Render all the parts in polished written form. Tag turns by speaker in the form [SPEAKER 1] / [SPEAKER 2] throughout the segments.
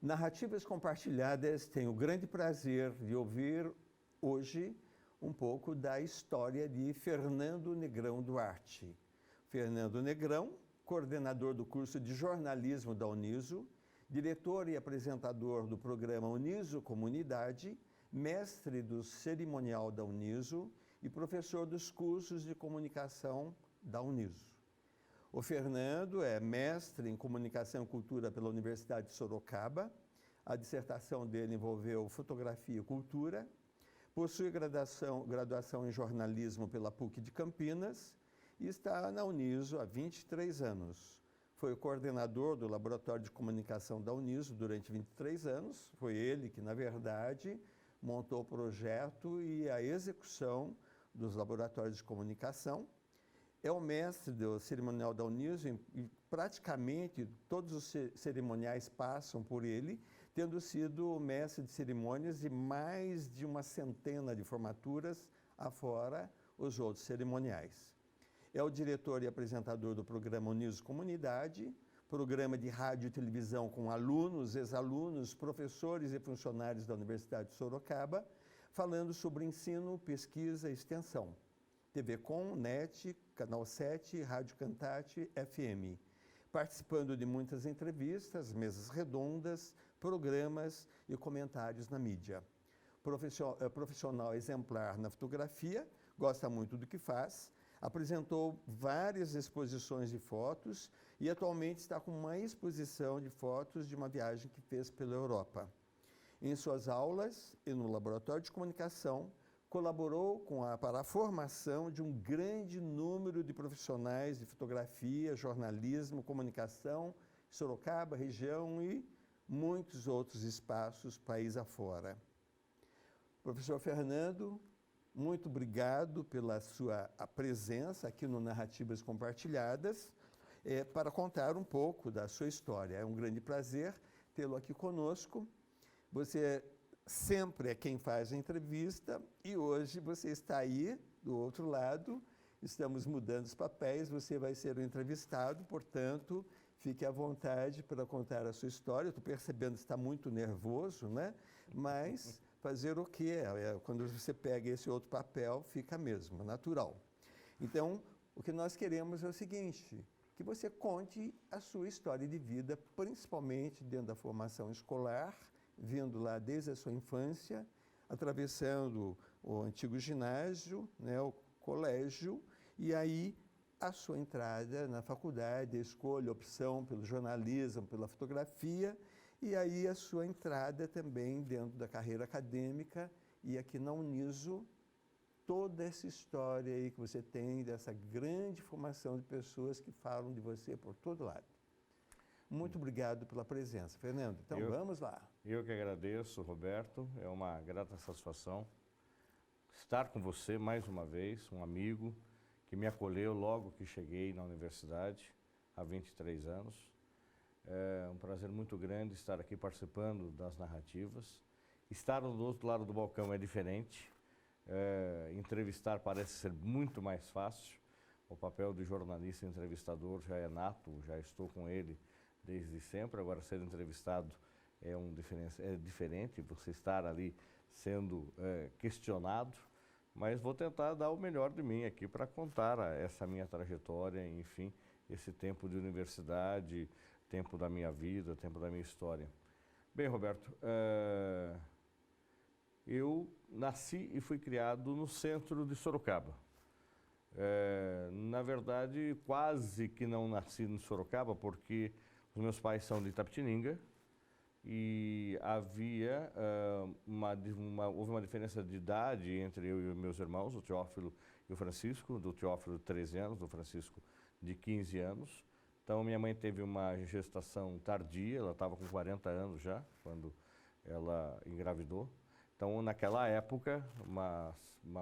[SPEAKER 1] Narrativas Compartilhadas tem o grande prazer de ouvir hoje um pouco da história de Fernando Negrão Duarte. Fernando Negrão, coordenador do curso de jornalismo da Uniso, diretor e apresentador do programa Uniso Comunidade, mestre do cerimonial da Uniso e professor dos cursos de comunicação da Uniso. O Fernando é mestre em Comunicação e Cultura pela Universidade de Sorocaba. A dissertação dele envolveu Fotografia e Cultura. Possui graduação em Jornalismo pela PUC de Campinas e está na Uniso há 23 anos. Foi o coordenador do Laboratório de Comunicação da Uniso durante 23 anos. Foi ele que, na verdade, montou o projeto e a execução dos laboratórios de comunicação. É o mestre do cerimonial da Uniso e praticamente todos os cerimoniais passam por ele, tendo sido o mestre de cerimônias de mais de uma centena de formaturas, afora os outros cerimoniais. É o diretor e apresentador do programa Uniso Comunidade, programa de rádio e televisão com alunos, ex-alunos, professores e funcionários da Universidade de Sorocaba, falando sobre ensino, pesquisa e extensão. TV Com, NET, Canal 7, Rádio Cantate, FM. Participando de muitas entrevistas, mesas redondas, programas e comentários na mídia. Profissional exemplar na fotografia, gosta muito do que faz, apresentou várias exposições de fotos e atualmente está com uma exposição de fotos de uma viagem que fez pela Europa. Em suas aulas e no laboratório de comunicação, colaborou para a formação de um grande número de profissionais de fotografia, jornalismo, comunicação, Sorocaba, região e muitos outros espaços, país afora. Professor Fernando, muito obrigado pela sua presença aqui no Narrativas Compartilhadas, para contar um pouco da sua história. É um grande prazer tê-lo aqui conosco. Você sempre é quem faz a entrevista e hoje você está aí do outro lado, estamos mudando os papéis, você vai ser o entrevistado, portanto, fique à vontade para contar a sua história. Eu estou percebendo que está muito nervoso, né? Mas fazer o quê? Quando você pega esse outro papel, fica mesmo, natural. Então, o que nós queremos é o seguinte, que você conte a sua história de vida, principalmente dentro da formação escolar, vindo lá desde a sua infância, atravessando o antigo ginásio, né, o colégio, e aí a sua entrada na faculdade, a escolha, a opção pelo jornalismo, pela fotografia, e aí a sua entrada também dentro da carreira acadêmica, e aqui na Uniso, toda essa história aí que você tem, dessa grande formação de pessoas que falam de você por todo lado. Muito obrigado pela presença, Fernando. Então, vamos lá.
[SPEAKER 2] Eu que agradeço, Roberto. É uma grata satisfação estar com você mais uma vez, um amigo que me acolheu logo que cheguei na universidade, há 23 anos. É um prazer muito grande estar aqui participando das narrativas. Estar do outro lado do balcão é diferente. Entrevistar parece ser muito mais fácil. O papel de jornalista e entrevistador já é nato, já estou com ele desde sempre. Agora, ser entrevistado é diferente, você estar ali sendo questionado, mas vou tentar dar o melhor de mim aqui para contar essa minha trajetória, enfim, esse tempo de universidade, tempo da minha vida, tempo da minha história. Bem, Roberto, eu nasci e fui criado no centro de Sorocaba. Na verdade, quase que não nasci em Sorocaba, porque os meus pais são de Itapetininga e havia houve uma diferença de idade entre eu e meus irmãos, o Teófilo e o Francisco, do Teófilo de 13 anos, do Francisco de 15 anos. Então, minha mãe teve uma gestação tardia, ela estava com 40 anos já, quando ela engravidou. Então, naquela época, uma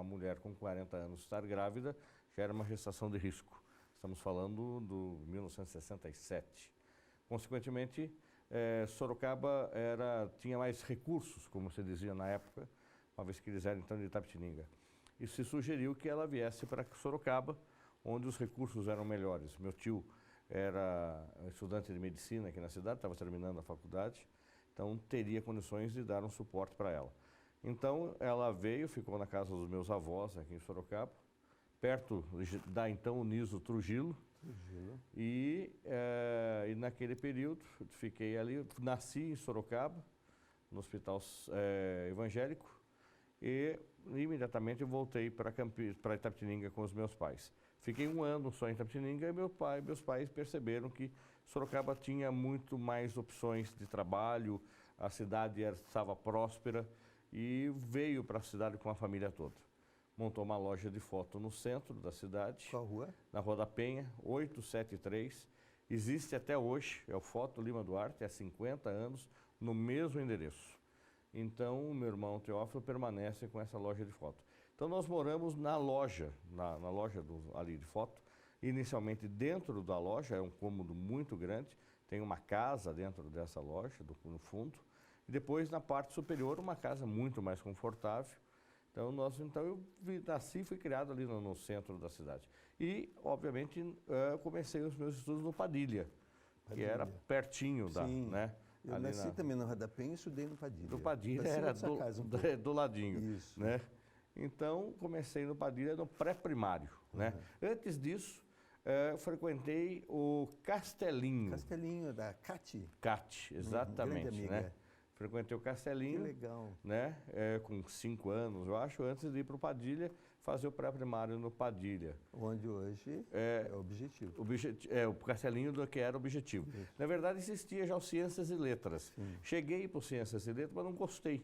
[SPEAKER 2] mulher com 40 anos estar grávida já era uma gestação de risco. Estamos falando do 1967. Consequentemente, Sorocaba tinha mais recursos, como se dizia na época, uma vez que eles eram então de Itapetininga. E se sugeriu que ela viesse para Sorocaba, onde os recursos eram melhores. Meu tio era estudante de medicina aqui na cidade, estava terminando a faculdade, então teria condições de dar um suporte para ela. Então ela veio, ficou na casa dos meus avós aqui em Sorocaba, perto da então Niso Trujillo. E naquele período fiquei ali, nasci em Sorocaba, no hospital evangélico, e imediatamente voltei para Itapetininga com os meus pais. Fiquei um ano só em Itapetininga e meus pais perceberam que Sorocaba tinha muito mais opções de trabalho, a cidade estava próspera e veio para a cidade com a família toda. Montou uma loja de foto no centro da cidade.
[SPEAKER 1] Qual rua?
[SPEAKER 2] Na Rua da Penha, 873. Existe até hoje, é o Foto Lima Duarte, há 50 anos, no mesmo endereço. Então, o meu irmão Teófilo permanece com essa loja de foto. Então, nós moramos na loja, na loja ali de foto. Inicialmente, dentro da loja, é um cômodo muito grande, tem uma casa dentro dessa loja, no fundo. E depois, na parte superior, uma casa muito mais confortável. Então eu nasci e fui criado ali no centro da cidade. E, obviamente, comecei os meus estudos no Padilha, que era pertinho da,
[SPEAKER 1] Sim.
[SPEAKER 2] né?
[SPEAKER 1] Eu nasci também na Rua da Penha e estudei no Padilha.
[SPEAKER 2] No Padilha era do ladinho,
[SPEAKER 1] Isso.
[SPEAKER 2] né? Então, comecei no Padilha no pré-primário, né? Antes disso, frequentei o Castelinho.
[SPEAKER 1] Castelinho, da Cati.
[SPEAKER 2] Cati, exatamente,
[SPEAKER 1] grande amiga.
[SPEAKER 2] né? Frequentei o Castelinho.
[SPEAKER 1] Que legal.
[SPEAKER 2] Né? Com 5 anos, eu acho, antes de ir para o Padilha, fazer o pré-primário no Padilha.
[SPEAKER 1] Onde hoje é o Objetivo.
[SPEAKER 2] O Castelinho do que era o Objetivo.
[SPEAKER 1] Isso.
[SPEAKER 2] Na verdade, existia já o Ciências e Letras.
[SPEAKER 1] Sim.
[SPEAKER 2] Cheguei para o Ciências e Letras, mas não gostei.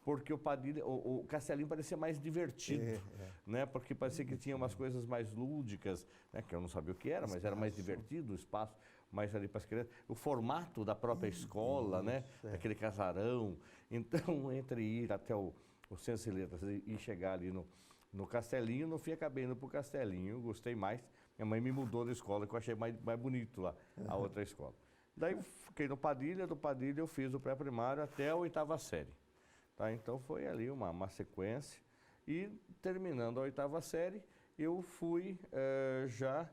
[SPEAKER 2] Porque o Padilha, o Castelinho parecia mais divertido, né? Porque parecia que tinha umas coisas mais lúdicas, né? Que eu não sabia o que era, mas era mais divertido, o espaço mais ali para as crianças. O formato da própria escola, né? Aquele casarão. Então, entre ir até o Ciências e Letras e chegar ali no Castelinho, no fim acabei indo para o Castelinho, gostei mais. Minha mãe me mudou da escola, que eu achei mais bonito lá, a outra escola. Daí fiquei no Padilha, do Padilha eu fiz o pré-primário até a 8ª série. Tá? Então foi ali uma sequência. E terminando a 8ª série, eu fui já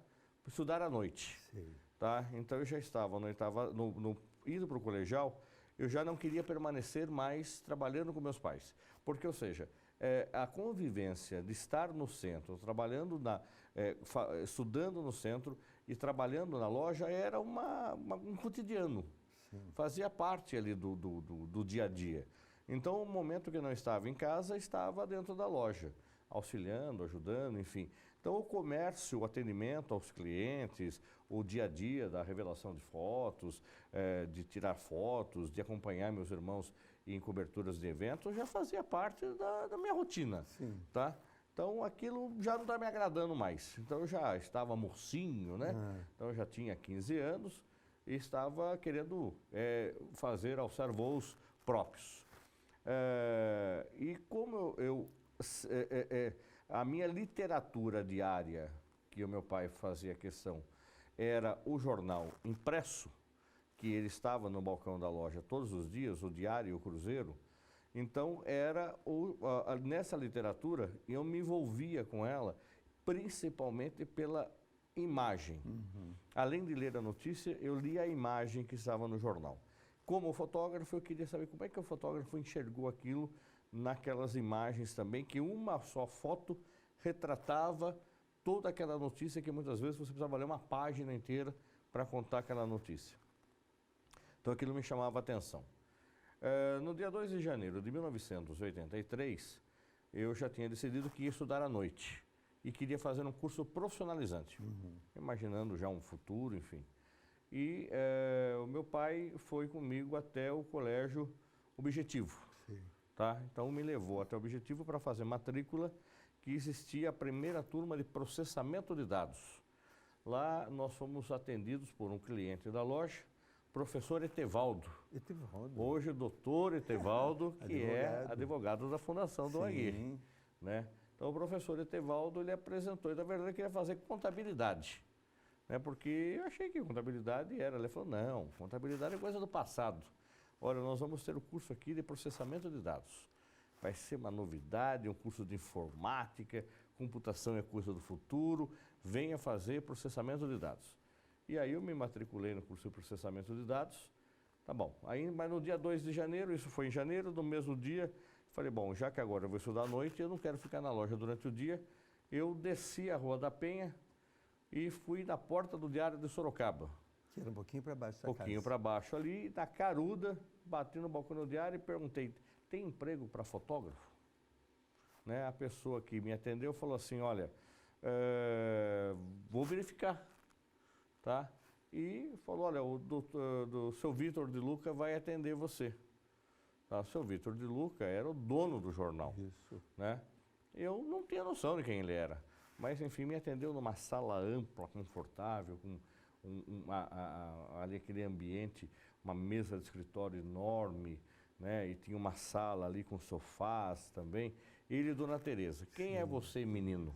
[SPEAKER 2] estudar à noite.
[SPEAKER 1] Sim.
[SPEAKER 2] Tá? Então eu já estava indo para o colegial, eu já não queria permanecer mais trabalhando com meus pais. Porque, ou seja, a convivência de estar no centro, trabalhando estudando no centro e trabalhando na loja era um cotidiano. Sim. Fazia parte ali do dia a dia. Então, o momento que eu não estava em casa, estava dentro da loja, auxiliando, ajudando, enfim. Então, o comércio, o atendimento aos clientes, o dia a dia da revelação de fotos, de tirar fotos, de acompanhar meus irmãos em coberturas de eventos, já fazia parte da minha rotina.
[SPEAKER 1] Sim.
[SPEAKER 2] Tá? Então, aquilo já não está me agradando mais. Então, eu já estava mocinho, né? Então, eu já tinha 15 anos e estava querendo alçar voos próprios. E como a minha literatura diária, que o meu pai fazia questão, era o jornal impresso, que ele estava no balcão da loja todos os dias, o Diário e o Cruzeiro. Então, nessa literatura, eu me envolvia com ela, principalmente pela imagem. Além de ler a notícia, eu lia a imagem que estava no jornal. Como fotógrafo, eu queria saber como é que o fotógrafo enxergou aquilo naquelas imagens também, que uma só foto retratava toda aquela notícia que muitas vezes você precisava ler uma página inteira para contar aquela notícia. Então aquilo me chamava a atenção. No dia 2 de janeiro de 1983, eu já tinha decidido que ia estudar à noite e queria fazer um curso profissionalizante, imaginando já um futuro, enfim. E o meu pai foi comigo até o colégio Objetivo.
[SPEAKER 1] Sim.
[SPEAKER 2] Tá? Então me levou até o Objetivo para fazer matrícula, que existia a primeira turma de processamento de dados. Lá nós fomos atendidos por um cliente da loja, professor Etevaldo.
[SPEAKER 1] Etevaldo.
[SPEAKER 2] Hoje o doutor Etevaldo, que é advogado da Fundação do Aguirre. Né? Então o professor Etevaldo, ele apresentou, e na verdade ele queria fazer contabilidade. Né? Porque eu achei que contabilidade era. Ele falou, não, contabilidade é coisa do passado. Olha, nós vamos ter o curso aqui de processamento de dados. Vai ser uma novidade, um curso de informática, computação é coisa do futuro, venha fazer processamento de dados. E aí eu me matriculei no curso de processamento de dados, Tá bom. Aí, mas no dia 2 de janeiro, isso foi em janeiro, no mesmo dia, falei, bom, já que agora eu vou estudar à noite, eu não quero ficar na loja durante o dia, eu desci a Rua da Penha e fui na porta do Diário de Sorocaba.
[SPEAKER 1] Que era um pouquinho para baixo da
[SPEAKER 2] Um pouquinho para baixo ali, na caruda, bati no balcão do diário e perguntei, tem emprego para fotógrafo? Né? A pessoa que me atendeu falou assim, olha, vou verificar, tá? E falou, olha, do seu Vitor de Luca vai atender você. Tá? O seu Vitor de Luca era o dono do jornal.
[SPEAKER 1] Isso.
[SPEAKER 2] Né? Eu não tinha noção de quem ele era, mas enfim, me atendeu numa sala ampla, confortável, com ali aquele ambiente, uma mesa de escritório enorme, né? E tinha uma sala ali com sofás também. Ele e Dona Tereza, quem é você, menino?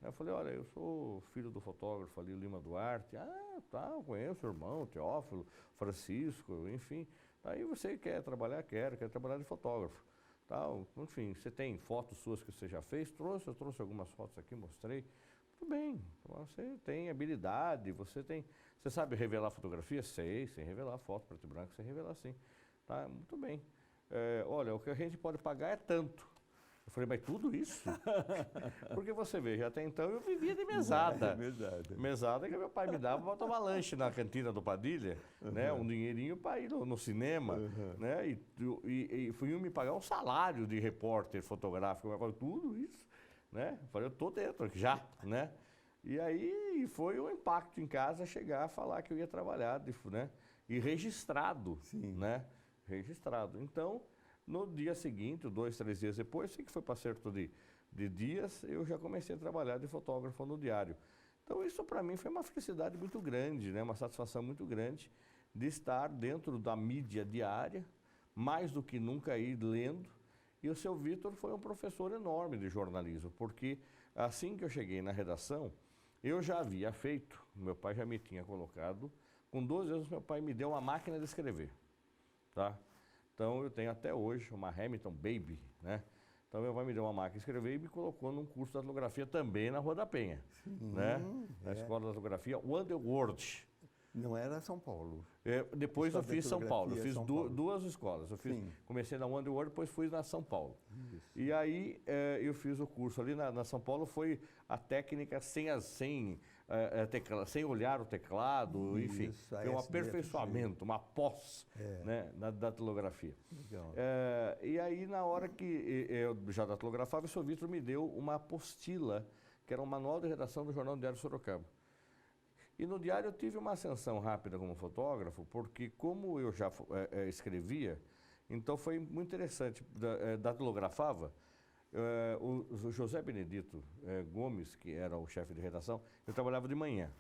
[SPEAKER 2] Eu falei, olha, eu sou filho do fotógrafo ali, Lima Duarte. Ah, tá, eu conheço o irmão, Teófilo, Francisco, enfim. Aí você quer trabalhar? Quero trabalhar de fotógrafo. Tal. Enfim, você tem fotos suas que você já fez? Eu trouxe algumas fotos aqui, mostrei. Tudo bem, você tem habilidade, você sabe revelar fotografia? Sei revelar foto preto e branco, sei revelar sim. Tá, muito bem. Olha, o que a gente pode pagar é tanto. Eu falei, mas tudo isso? Porque você veja, até então eu vivia de mesada. Mesada que meu pai me dava para tomar lanche na cantina do Padilha, né? Um dinheirinho para ir no cinema, né? E fui me pagar um salário de repórter fotográfico. Eu falei, tudo isso? Né? Eu falei, eu tô dentro já, né? E aí foi um impacto em casa chegar a falar que eu ia trabalhar, né? E registrado, né? Registrado. Então, no dia seguinte, 2, 3 dias depois, sei que foi para certo de dias, eu já comecei a trabalhar de fotógrafo no diário. Então, isso para mim foi uma felicidade muito grande, né? Uma satisfação muito grande de estar dentro da mídia diária, mais do que nunca ir lendo. E o seu Vitor foi um professor enorme de jornalismo, porque assim que eu cheguei na redação, eu já havia feito, meu pai já me tinha colocado, com 12 anos meu pai me deu uma máquina de escrever, tá? Então eu tenho até hoje uma Hamilton Baby, né? Então meu pai me deu uma máquina de escrever e me colocou num curso de datilografia também na Rua da Penha, né? Na Escola de Datilografia Wonderworld.
[SPEAKER 1] Não era São Paulo.
[SPEAKER 2] Depois eu fiz São Paulo, eu fiz duas escolas. Comecei na Wonderworld, depois fui na São Paulo. Isso. E aí eu fiz o curso ali na São Paulo, foi a técnica sem olhar o teclado, enfim. Foi um aperfeiçoamento, uma pós, né, na datilografia.
[SPEAKER 1] Legal.
[SPEAKER 2] E aí na hora que eu já datilografava, o seu Vitor me deu uma apostila, que era um manual de redação do Jornal Diário Sorocaba. E no diário eu tive uma ascensão rápida como fotógrafo, porque como eu já escrevia, então foi muito interessante. Datilografava, o José Benedito Gomes, que era o chefe de redação, eu trabalhava de manhã.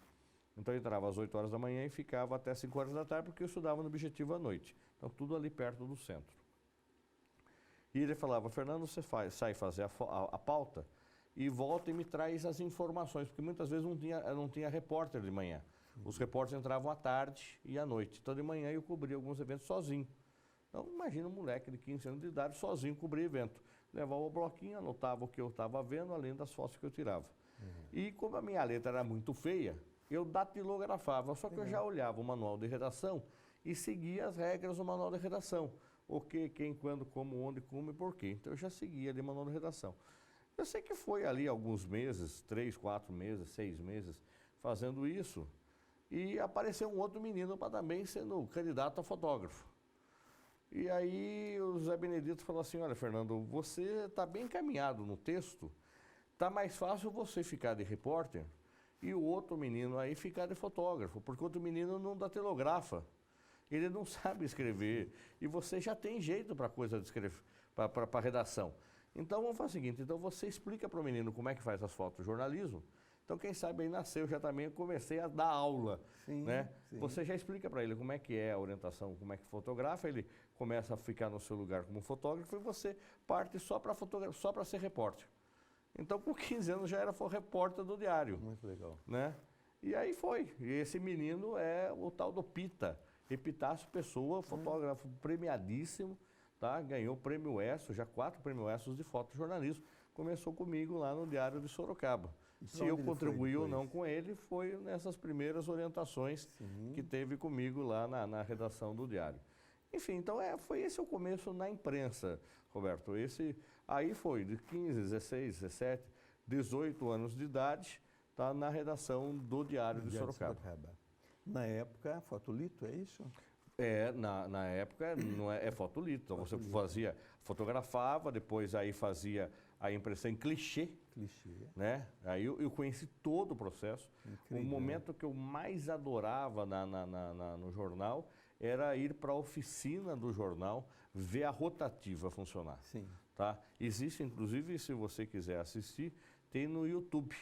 [SPEAKER 2] Então eu entrava às 8 horas da manhã e ficava até 5 horas da tarde, porque eu estudava no Objetivo à noite. Então tudo ali perto do centro. E ele falava, Fernando, você sai fazer a pauta e volta e me traz as informações, porque muitas vezes não tinha repórter de manhã. Os repórteres entravam à tarde e à noite. Então de manhã eu cobria alguns eventos sozinho. Então imagina um moleque de 15 anos de idade sozinho cobrir evento. Levava o bloquinho, anotava o que eu estava vendo, além das fotos que eu tirava. E como a minha letra era muito feia, eu datilografava, só que eu já olhava o manual de redação e seguia as regras do manual de redação. O que, quem, quando, como, onde, como e por quê. Então eu já seguia ali o manual de redação. Eu sei que foi ali alguns meses, 3, 4 meses, 6 meses, fazendo isso. E apareceu um outro menino para também sendo candidato a fotógrafo. E aí o Zé Benedito falou assim, olha, Fernando, você está bem encaminhado no texto, está mais fácil você ficar de repórter e o outro menino aí ficar de fotógrafo, porque o outro menino não datilografa, ele não sabe escrever, e você já tem jeito para coisa de escrever, para redação. Então vamos fazer o seguinte, então você explica para o menino como é que faz as fotos de jornalismo. Então quem sabe aí nasceu, já também eu comecei a dar aula, né? Você já explica para ele como é que é a orientação, como é que fotografa, ele começa a ficar no seu lugar como fotógrafo e você parte só para ser repórter. Então com 15 anos já era repórter do diário.
[SPEAKER 1] Muito legal.
[SPEAKER 2] Né? E aí foi, e esse menino é o tal do Pita, Epitácio Pessoa, fotógrafo premiadíssimo. Tá? Ganhou o prêmio ESSO, já 4 prêmios ESSOs de fotojornalismo. Começou comigo lá no Diário de Sorocaba. Se eu contribuí ou não com ele, foi nessas primeiras orientações que teve comigo lá na redação do Diário. Enfim, então foi esse o começo na imprensa, Roberto. Aí foi de 15, 16, 17, 18 anos de idade, tá na redação do Diário de Sorocaba.
[SPEAKER 1] Na época, fotolito, é isso?
[SPEAKER 2] Na época não é fotolito. Então você fotografava, depois aí fazia a impressão em clichê. Né? Aí eu conheci todo o processo.
[SPEAKER 1] Incrível.
[SPEAKER 2] O momento que eu mais adorava no jornal era ir para a oficina do jornal, ver a rotativa funcionar.
[SPEAKER 1] Sim.
[SPEAKER 2] Tá? Existe, inclusive, se você quiser assistir, tem no YouTube.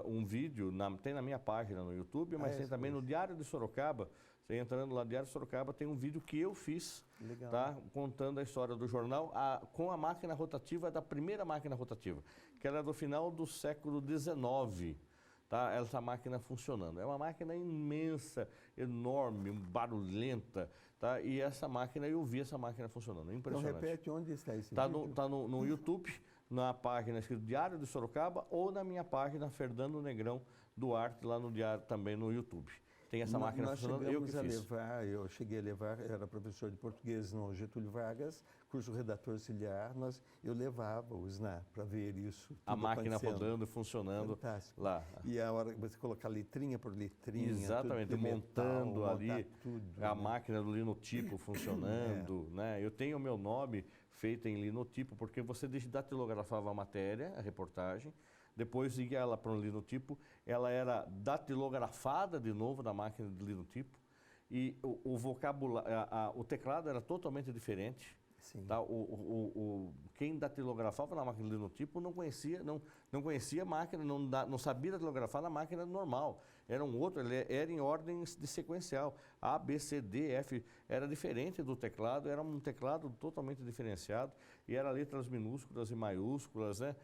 [SPEAKER 2] Um vídeo, tem na minha página no YouTube, mas tem também no Diário de Sorocaba. Você entrando lá no Diário de Sorocaba, tem um vídeo que eu fiz, tá, contando a história do jornal com a máquina rotativa, da primeira máquina rotativa, que era do final do século XIX. Tá, essa máquina funcionando. É uma máquina imensa, enorme, barulhenta, tá? E essa máquina, eu vi essa máquina funcionando, impressionante.
[SPEAKER 1] Então repete onde está esse vídeo?
[SPEAKER 2] Está no YouTube, na página escrito Diário de Sorocaba, ou na minha página Fernando Negrão Duarte, lá no Diário, também no YouTube. Tem essa máquina funcionando, eu que fiz.
[SPEAKER 1] Eu cheguei a levar, era professor de português no Getúlio Vargas, curso redator auxiliar, eu levava-os para ver isso.
[SPEAKER 2] A máquina rodando e funcionando.
[SPEAKER 1] Fantástico.
[SPEAKER 2] Lá.
[SPEAKER 1] E a hora que você colocar letrinha por letrinha.
[SPEAKER 2] Exatamente, montando
[SPEAKER 1] metal,
[SPEAKER 2] ali
[SPEAKER 1] tudo,
[SPEAKER 2] a máquina do linotipo funcionando. Né? Eu tenho o meu nome feito em linotipo, porque você datilografava a matéria, a reportagem, depois ia ela para um linotipo, ela era datilografada de novo na máquina de linotipo, e o vocabulário, o teclado era totalmente diferente.
[SPEAKER 1] Sim.
[SPEAKER 2] Tá? Quem datilografava na máquina de linotipo não conhecia a máquina, não sabia datilografar na máquina normal. Era ele era em ordem de sequencial. A, B, C, D, F, era diferente do teclado, era um teclado totalmente diferenciado, e era letras minúsculas e maiúsculas, né?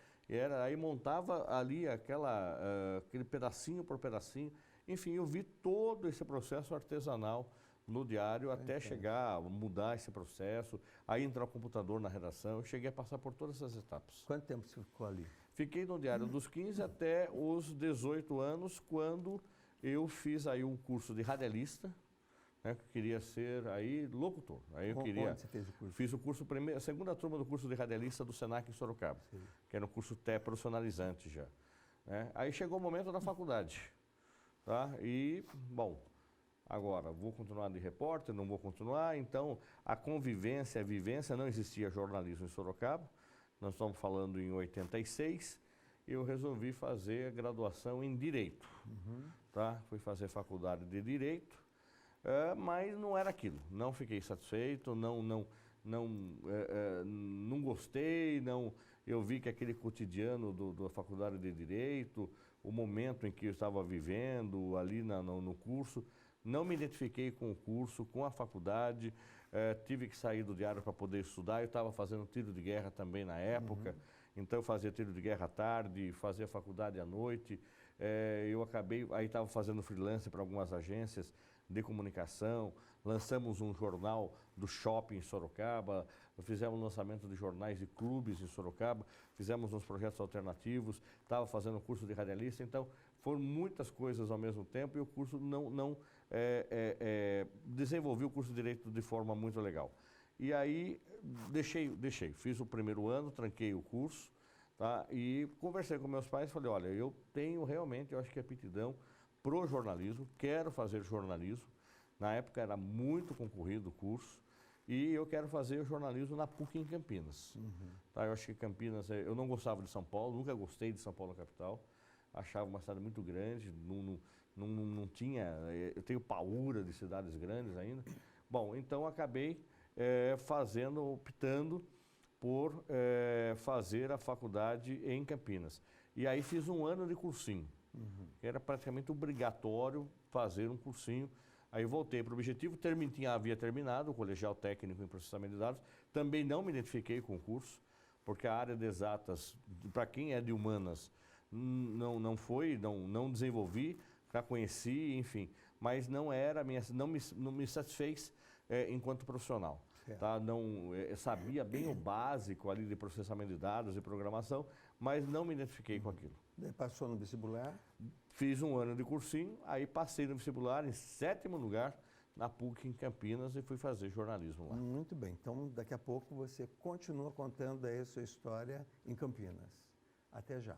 [SPEAKER 2] Aí montava ali aquele pedacinho por pedacinho. Enfim, eu vi todo esse processo artesanal no diário até chegar a mudar esse processo, aí entrar o computador na redação. Eu cheguei a passar por todas essas etapas.
[SPEAKER 1] Quanto tempo você ficou ali?
[SPEAKER 2] Fiquei no Diário dos 15 até os 18 anos, quando eu fiz aí um curso de radialista, né, que queria ser aí locutor. Aí
[SPEAKER 1] Onde você fez o curso?
[SPEAKER 2] Fiz o curso a segunda turma do curso de radialista do Senac em Sorocaba, que era um curso profissionalizante já. Né? Aí chegou o momento da faculdade, tá? E bom, agora vou continuar de repórter, não vou continuar. Então a vivência, não existia jornalismo em Sorocaba. Nós estamos falando em 86. Eu resolvi fazer a graduação em Direito, tá? Fui fazer faculdade de Direito. Mas não era aquilo, não fiquei satisfeito, não gostei, eu vi que aquele cotidiano da faculdade de Direito, o momento em que eu estava vivendo ali no curso, não me identifiquei com o curso, com a faculdade, tive que sair do diário para poder estudar. Eu estava fazendo tiro de guerra também na época, então eu fazia tiro de guerra à tarde, fazia faculdade à noite. Eu aí estava fazendo freelance para algumas agências de comunicação, lançamos um jornal do shopping em Sorocaba, fizemos lançamento de jornais de clubes em Sorocaba, fizemos uns projetos alternativos, estava fazendo curso de radialista. Então foram muitas coisas ao mesmo tempo, e o curso não desenvolvi o curso de Direito de forma muito legal. E aí deixei, fiz o primeiro ano, tranquei o curso, tá? E conversei com meus pais e falei, olha, eu acho que é aptidão pro jornalismo, quero fazer jornalismo. Na época era muito concorrido o curso, e eu quero fazer jornalismo na PUC em Campinas. Tá? Eu acho que Campinas, eu não gostava de São Paulo, nunca gostei de São Paulo capital, achava uma cidade muito grande, não tinha, eu tenho paura de cidades grandes ainda. Bom, então acabei optando por fazer a faculdade em Campinas. E aí fiz um ano de cursinho. Era praticamente obrigatório fazer um cursinho. Aí voltei para o Objetivo, havia terminado o colegial técnico em processamento de dados. Também não me identifiquei com o curso, porque a área de exatas, para quem é de humanas, não desenvolvi, já conheci, enfim, mas não me satisfez enquanto profissional. Tá? Sabia bem o básico ali de processamento de dados e programação, mas não me identifiquei com aquilo.
[SPEAKER 1] Passou no vestibular?
[SPEAKER 2] Fiz um ano de cursinho, aí passei no vestibular em 7º lugar, na PUC em Campinas e fui fazer jornalismo lá.
[SPEAKER 1] Muito bem. Então, daqui a pouco você continua contando aí a sua história em Campinas. Até já.